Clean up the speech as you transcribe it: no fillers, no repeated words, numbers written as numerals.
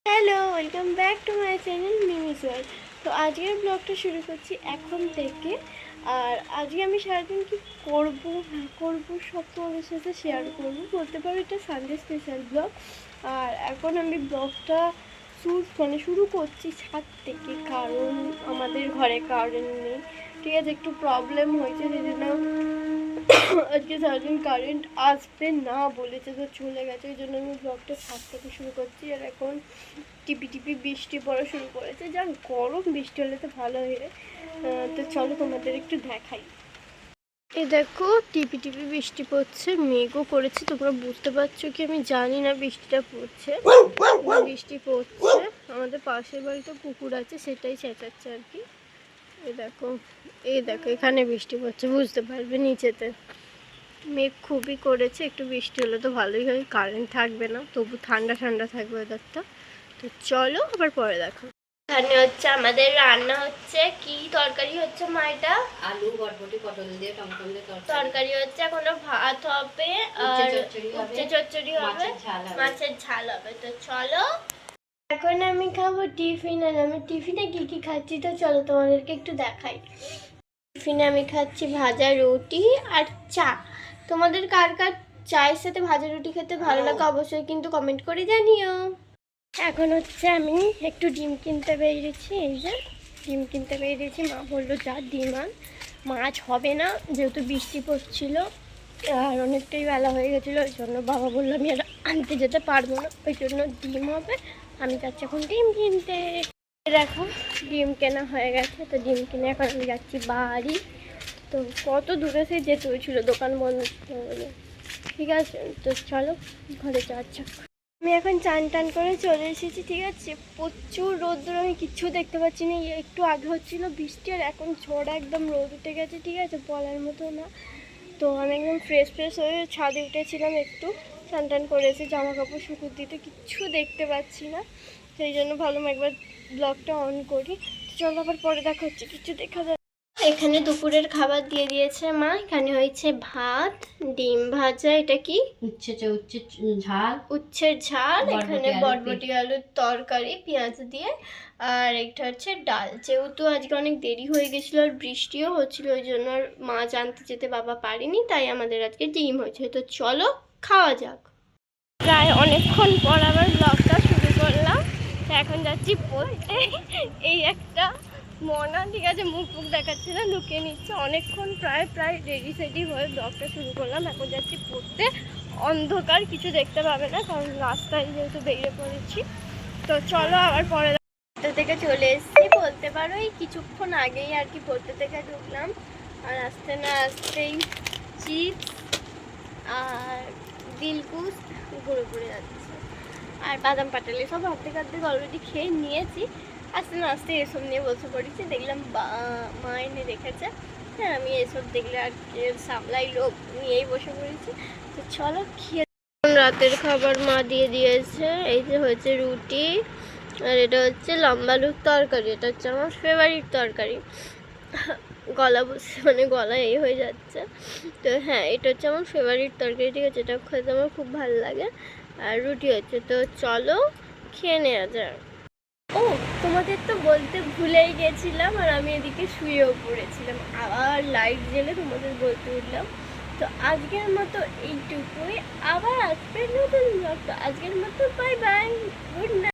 Hello, welcome back to my channel Mimi's world. তো আজকের ব্লগটা শুরু করছি এখন থেকে। আর আজকে আমি সারাদিন কি করব না করব সব তোমাদের সাথে শেয়ার করব, বলতে পারো এটা সানডে স্পেশাল ব্লগ। আর এখন আমি ব্লগটা শুরু করছি ছাদ থেকে, কারণ আমাদের ঘরে কারেন্ট নেই। ঠিক আছে, একটু প্রবলেম হয়েছে, সেই জন্য আজকে সারাদিন কারেন্ট আসবে না বলেছে, তো চলে গেছে। ওই জন্য আমি ব্লগটা ছাদ থেকে শুরু করছি। আর এখন টিপি টিপি বৃষ্টি পড়া শুরু করেছে, যা গরম, বৃষ্টি হলে তো ভালো হয়। তো চলো তোমাদের একটু দেখাই। এই দেখো, টিপি টিপি বৃষ্টি পড়ছে, মেঘও করেছে। তোমরা বুঝতে পারছো কি আমি জানি না, বৃষ্টিটা পড়ছে, বৃষ্টি পড়ছে। আমাদের পাশের বাড়িতে পুকুর আছে, সেটাই চেঁচাচ্ছে আর কি। এই দেখো, এই দেখো, এখানে বৃষ্টি পড়ছে, বুঝতে পারবে নিচেতে। মেঘ খুবই করেছে, একটু বৃষ্টি হলে তো ভালোই হয়। কারেন্ট থাকবে না, তবু ঠান্ডা ঠান্ডা থাকবে ওয়েদারটা। তো চলো আবার পরে দেখো। এখানে হচ্ছে আমাদের রান্না হচ্ছে, কি তরকারি হচ্ছে মা? এটা আলু, বরবটি, পটল দিয়ে টমেটো দিয়ে তরকারি হচ্ছে, এখনো ভাত হবে আর উচ্ছে চচ্চড়ি হবে, মাছের ঝাল হবে। তো চলো, এখন আমি খাবো টিফিন। আর আমি টিফিনে কি কি খাচ্ছি তো চলো তোমাদেরকে একটু দেখাই। টিফিনে আমি খাচ্ছি ভাজা রুটি আর চা। তোমাদের কার কার চায়ের সাথে ভাজা রুটি খেতে ভালো লাগে অবশ্যই কিন্তু কমেন্ট করে জানিও। এখন হচ্ছে আমি একটু ডিম কিনতে বেরিয়েছি। এই যে ডিম কিনতে বেরিয়েছি, মা বললো যা ডিম আন, মাছ হবে না যেহেতু বৃষ্টি পড়ছিল আর অনেকটাই বেলা হয়ে গেছিলো। ওই জন্য বাবা বললো আমি আর আনতে যেতে পারবো না, ওই জন্য ডিম হবে। আমি যাচ্ছি এখন ডিম কিনতে। দেখো, ডিম কেনা হয়ে গেছে, তো ডিম কিনে এখন আমি যাচ্ছি বাড়ি। তো কত দূরে সে যেতে হয়েছিল দোকান বন্ধ বলে। ঠিক আছে, তো চলো ঘরে যাচ্ছি। আমি এখন চান টান করে চলে এসেছি। ঠিক আছে, প্রচুর রোদ্দুর, আমি কিচ্ছু দেখতে পাচ্ছি না। একটু আগে হচ্ছিল বৃষ্টি, আর এখন ঝড়, একদম রোদ উঠে গেছে। ঠিক আছে, বলার মতো না। তো আমি একদম ফ্রেশ হয়ে ছাদে উঠেছিলাম, একটু চান টান করেছি, জামা কাপড় শুকুর দিতে, কিচ্ছু দেখতে পাচ্ছি না। সেই জন্য ভাবলাম একবার ব্লগটা অন করি। চলো আবার পরে দেখা হচ্ছে, কিছু দেখা যায়। এখানে দুপুরের খাবার দিয়ে দিয়েছে মা। এখানে হয়েছে ভাত, ডিম ভাজা, এটা কি উচ্ছের ঝাল, এখানে বরবটি আলুর তরকারি পেঁয়াজ দিয়ে, আর এটা হচ্ছে ডাল। যেহেতু আজকে অনেক দেরি হয়ে গেছিলো আর বৃষ্টিও হচ্ছিল, ওই জন্য আর মাছ আনতে যেতে বাবা পারেনি, তাই আমাদের আজকে ডিম হয়েছে। তো চলো খাওয়া যাক। প্রায় অনেকক্ষণ পর আবার ব্লগটা শুরু করলাম। এখন যাচ্ছি পড়তে। এই একটা মনা, ঠিক আছে, মুখ দেখাচ্ছে না, লুকিয়ে নিচ্ছে। অনেকক্ষণ প্রায় রেডি সেডি হয়ে ব্লগটা শুরু করলাম। এখন যাচ্ছি পড়তে, অন্ধকার, কিছু দেখতে পাবে না, কারণ রাস্তায় যেহেতু বেরিয়ে পড়েছি। তো চলো আবার পরে। পড়তে থেকে চলে এসেছি বলতে পারো, এই কিছুক্ষণ আগেই আর কি পড়তে থেকে ঢুকলাম। আর আসতে না আসতেই চিপস আর দিলকুশ ঘুরে যাচ্ছে, আর বাদাম পাটালি সব অর্ধেক অলরেডি খেয়ে নিয়েছি। আস্তে না আস্তে এসব নিয়ে বসে পড়েছি। দেখলাম মা এনে রেখেছে, হ্যাঁ আমি এসব দেখলে আর সামলাই লোক নিয়েই বসে পড়েছি। তো চলো খেয়ে। রাতের খাবার মা দিয়ে দিয়েছে। এই যে হয়েছে রুটি, আর এটা হচ্ছে লম্বা আলুর তরকারি। এটা হচ্ছে আমার ফেভারিট তরকারি। গলা বসে মানে গলা এই হয়ে যাচ্ছে। তো হ্যাঁ, এটা হচ্ছে আমার ফেভারিট তরকারি। ঠিক আছে, এটা খেতে আমার খুব ভালো লাগে। আর রুটি হচ্ছে। তো চলো খেয়ে নেওয়া যায়। ও, তোমাদের তো বলতে ভুলেই গেছিলাম, আর আমি এদিকে শুয়েও পড়েছিলাম, আবার লাইট জ্বেলে তোমাদের বলতে উঠলাম। তো আজকের মতো এইটুকুই, আবার আসবে নতুন ব্লগ। তো আজকের মতো বাই বাই, গুড নাইট।